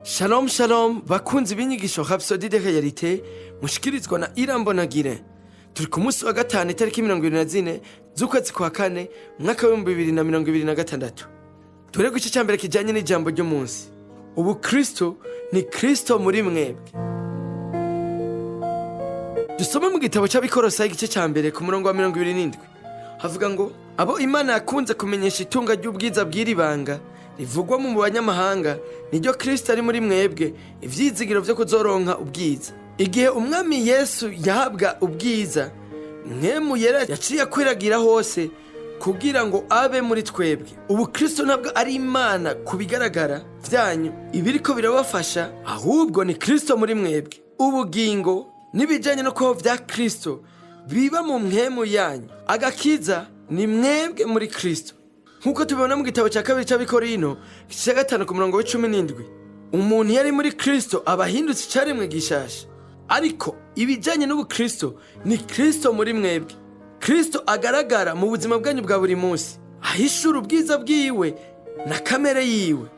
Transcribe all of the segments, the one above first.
Shalom shalom bakunzi b'inyigisho Rhapsodie de réalités mushikirizwa na irambonagire. Turi ku munsi wa gatanu itariki 24 z'ukwezi kwa kane mwaka wa 2026. Turi ku gice cya mbere kijanye n'ijambo ry'umunsi. Ubu Kristo ni Kristo muri mwebwe. Dusoma mu gitabo cy'Abikorosayi igice cya mbere ku murongo wa 27. Havuga ngo abo Imana yakunze kumenyesha itunga ry'ubwiza bw'iribanga rivugwa mu banyamahanga niryo Kristo ari muri mwebwe, ivyizigiro vyo kuzoronka ubwiza. Igihe umwami Yesu yahabwa ubwiza, mwemu yera yaciye akwiragira hose kugira ngo abe muri twebwe. Ubu Kristo ntabwo ari Imana kubigaragara vyanyu ibiriko birabafasha, ahubwo ni Kristo muri mwebwe. Ubugingo n'ibijanye no kubaho vya Kristo biba mu mwemu yanyu. Agakiza ni mwebwe muri Kristo. Nkuko tubibona mu gitabo cya kabiri cy'Abikorino igice cya 5 ku murongo wa 17, umuntu yari muri Kristo abahindutse icaremwe gishasha. Ariko ibijanye n'ubu Kristo ni Kristo muri mwebwe. Kristo agaragara mu buzima bwanyu bwa buri munsi, ahishura ubwiza bwiwe na kamere yiwe.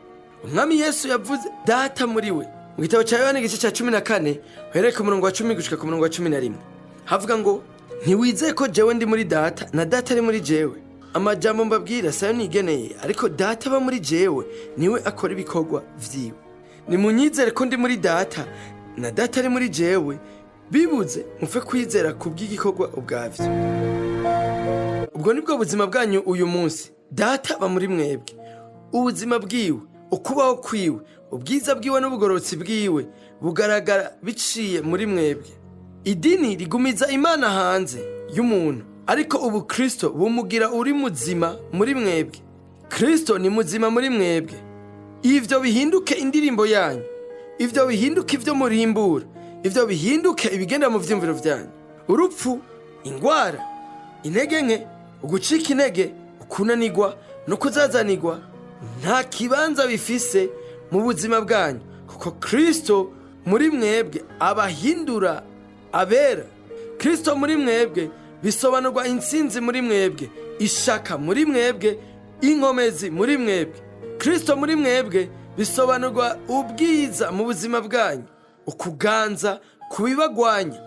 Umwami Yesu yavuze data muri we mu gitabo cya Yohana igice cya 14 uhereye ku murongo wa 10 gushika ku murongo wa 11. Havuga ngo ntiwizeye ko jewe ndi muri data na data ari muri jewe. Amajambo mbabwira sayo nigeneye, ariko data aba muri jewe niwe akora ibikorwa vyiwe. Nimunyizere ko ndi muri data na data ari muri jewe, bibuze mufe kwizera kubw'igikorwa ubwavyo. Ubwo nibwo buzima bwanyu uyu munsi. Data aba muri mwebwe, ubuzima bwiwe, ukubaho kwiwe, ubwiza bwiwe n'ubugororotsi bwiwe bugaragara biciye muri mwebwe. Idini rigumiza Imana hanze y'umuntu, ariko ubu Kristo bumugira uri muzima muri mwebwe. Kristo ni muzima muri mwebwe. Ivyo bihinduke indirimbo yanyu, ivyo bihinduke ivyo murimbura, ivyo bihinduke ibigenda mu vyumviro vyanyu. Urupfu, ingwara, intege nke, ugucika intege, ukunanirwa no kuzazanirwa nta kibanza bifise mu buzima bwanyu, kuko Kristo muri mwebwe abahindura abera. Kristo muri mwebwe bisobanurwa intsinzi muri mwebwe, ishaka muri mwebwe, inkomezi muri mwebwe. Kristo muri mwebwe bisobanurwa ubwiza mu buzima bwanyu, ukuganza kubibagwanya,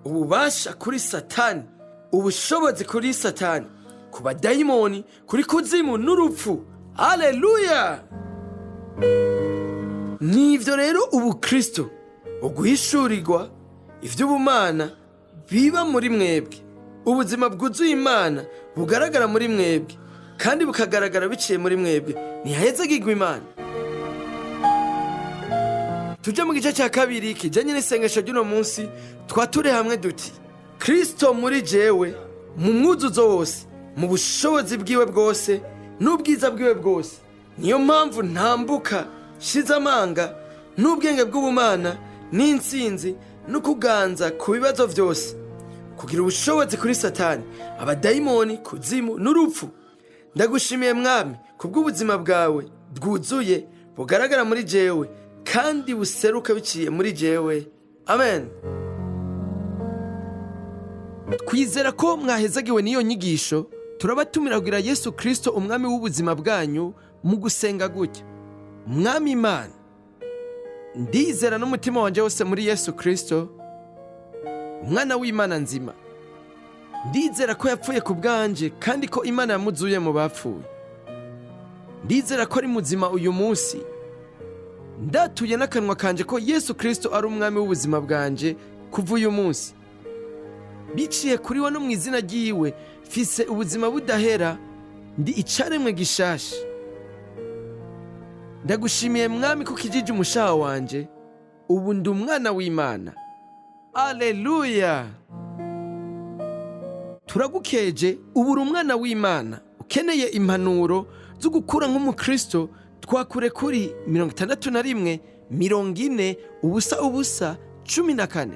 ububasha kuri Satani, ubushobozi kuri Satani, ku badayimoni, kuri kuzimu n'urupfu. Haleluya! Nivyo rero ubu Kristo, uguhishurirwa ivy'ubumana biba muri mwebwe. Ubuzima bwuzuye Imana bugaragara muri mwebwe, kandi bukagaragara biciye muri mwebwe. Ntihahezagirwa Imana. Tuje mu gice cya kabiri kijanye n'isengesho ry'uno munsi. Twature hamwe duti Kristo muri jewe mu mwuzuzo wose, mu bushobozi bwiwe bwose n'ubwiza bwiwe bwose. Niyo mpamvu ntambuka shize amanga n'ubwenge bw'ubumana n'intsinzi no kuganza ku bibazo vyose, kugira ubushobozi kuri Satani, abadayimoni, kuzimu n'urupfu. Ndagushimiye Mwami kubw'ubuzima bwawe bwuzuye bugaragara muri jewe kandi buseruka biciye muri jewe. Amen. Twizera ko mwahezagiwe n'iyo nyigisho. Turabatumira kugira Yesu Kristo umwami w'ubuzima bwanyu mu gusenga gutya: Mwami Imana, ndizera n'umutima wanje wose muri Yesu Kristo, umwana w'Imana nzima. Ndizera ko yapfuye ku bwanje kandi ko Imana yamuzuye mu bapfuye. Ndizera ko ari muzima uyu munsi. Ndatuye n'akanwa kanje ko Yesu Kristo ari umwami w'ubuzima bwanje kuva uyu munsi. Biciye kuri we no mu izina ryiwe mfise ubuzima budahera, ndi icaremwe gishasha. Ndagushimiye Mwami ko kijije umushaha wanje, ubu ndi umwana w'Imana. Haleluya! Turagukeje, ubu uri umwana w'Imana ukeneye impanuro zo gukura nk'umukristo. Twakure kuri 61 40 ubusa 14.